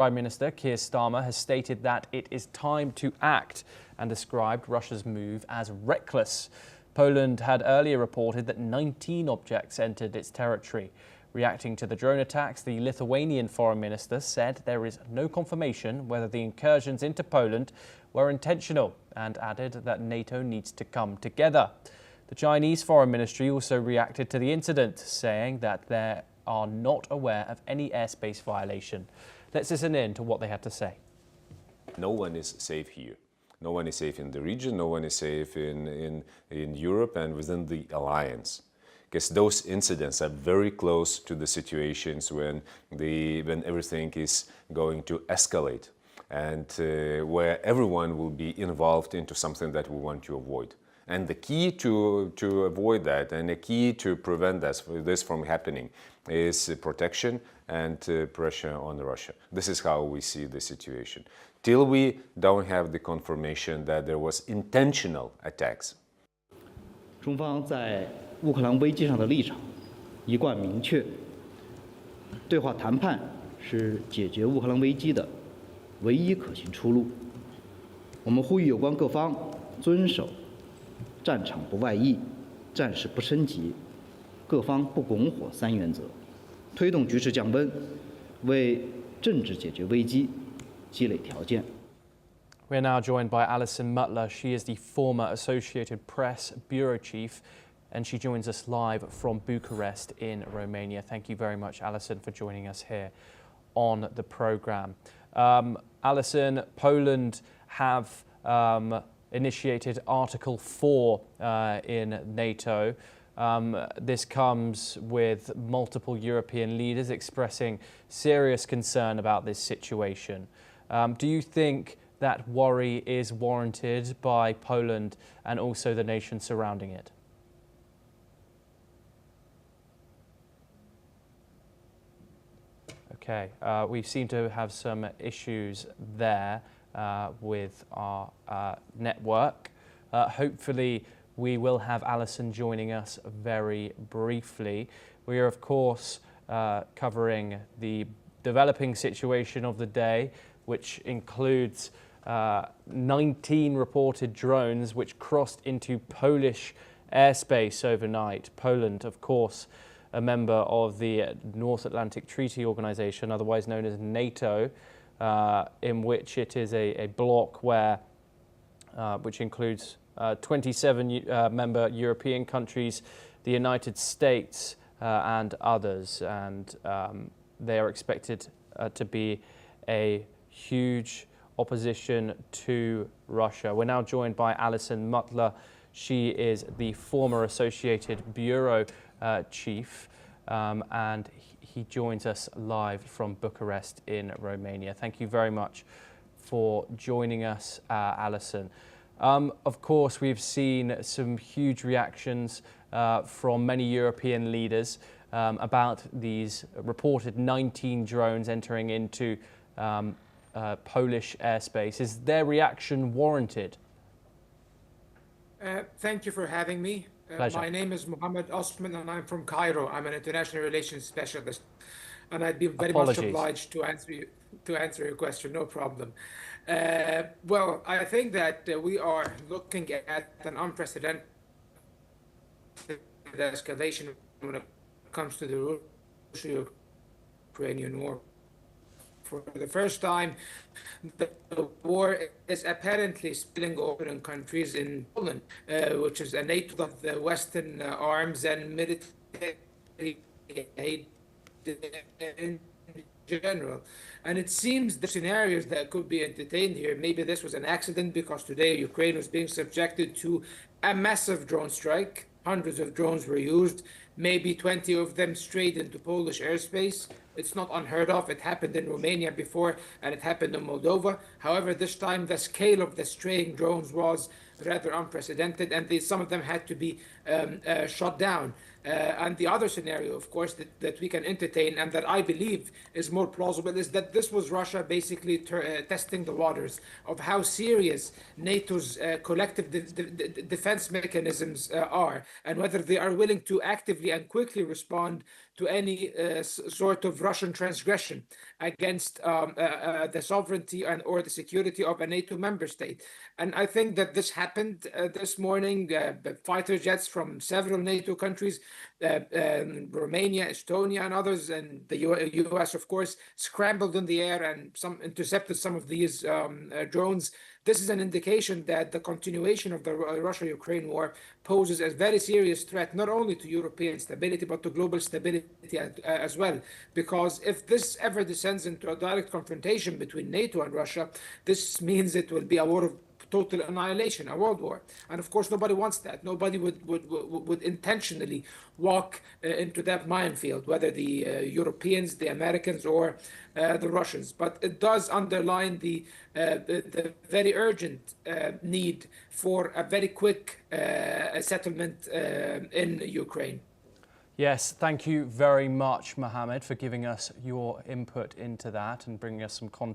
Prime Minister Keir Starmer has stated that it is time to act and described Russia's move as reckless. Poland had earlier reported that 19 objects entered its territory. Reacting to the drone attacks, the Lithuanian foreign minister said there is no confirmation whether the incursions into Poland were intentional and added that NATO needs to come together. The Chinese foreign ministry also reacted to the incident, saying that they are not aware of any airspace violation. Let's listen in to what they had to say. No one is safe here. No one is safe in the region. No one is safe in Europe and within the alliance. Because those incidents are very close to the situations when everything is going to escalate and where everyone will be involved into something that we want to avoid. And the key to avoid that and the key to prevent this from happening is protection and pressure on Russia. This is how we see the situation. Till we don't have the confirmation that there was intentional attacks. 中方在乌克兰危机上的立场一贯明确，对话谈判是解决乌克兰危机的唯一可行出路。我们呼吁有关各方遵守战场不外溢、战事不升级、各方不拱火三原则，推动局势降温，为政治解决危机积累条件。 We're now joined by Alison Mutler. She is the former Associated Press bureau chief, and she joins us live from Bucharest in Romania. Thank you very much, Alison, for joining us here on the programme. Alison, Poland have initiated Article 4 in NATO. This comes with multiple European leaders expressing serious concern about this situation. Do you think that worry is warranted by Poland and also the nations surrounding it? Okay, we seem to have some issues there with our network. Hopefully we will have Alison joining us very briefly. We are of course covering the developing situation of the day, which includes 19 reported drones which crossed into Polish airspace overnight. Poland, of course, a member of the North Atlantic Treaty Organization, otherwise known as NATO, in which it is a bloc which includes 27 member European countries, the United States and others, and they are expected to be a huge opposition to Russia. We're now joined by Alison Mutler. She is the former Associated Bureau Chief, and he joins us live from Bucharest in Romania. Thank you very much for joining us, Alison. Of course, we've seen some huge reactions from many European leaders about these reported 19 drones entering into Polish airspace. Is their reaction warranted? Thank you for having me. My name is Mohammed Osman and I'm from Cairo. I'm an international relations specialist, and I'd be very much obliged to answer your question. No problem. Well, I think that we are looking at an unprecedented escalation when it comes to the Russo-Ukrainian war. For the first time, the war is apparently spilling over in countries in Poland, which is a NATO of the Western arms and military aid in general. And it seems the scenarios that could be entertained here, maybe this was an accident because today Ukraine was being subjected to a massive drone strike. Hundreds of drones were used, maybe 20 of them strayed into Polish airspace. It's not unheard of. It happened in Romania before, and it happened in Moldova. However, this time the scale of the straying drones was rather unprecedented, and some of them had to be shot down. And the other scenario, of course, that we can entertain and that I believe is more plausible is that this was Russia basically testing the waters of how serious NATO's collective defense mechanisms are, and whether they are willing to actively and quickly respond to any sort of Russian transgression against the sovereignty and or the security of a NATO member state. And I think that this happened this morning. Fighter jets from several NATO countries, Romania, Estonia, and others, and the US, of course, scrambled in the air and intercepted some of these drones. This is an indication that the continuation of the Russia-Ukraine war poses a very serious threat, not only to European stability, but to global stability as well. Because if this ever descends into a direct confrontation between NATO and Russia, this means it will be a war of total annihilation, a world war. And of course, nobody wants that. Nobody would intentionally walk into that minefield, whether the Europeans, the Americans, or the Russians. But it does underline the very urgent need for a very quick settlement in Ukraine. Yes, thank you very much, Mohammed, for giving us your input into that and bringing us some context.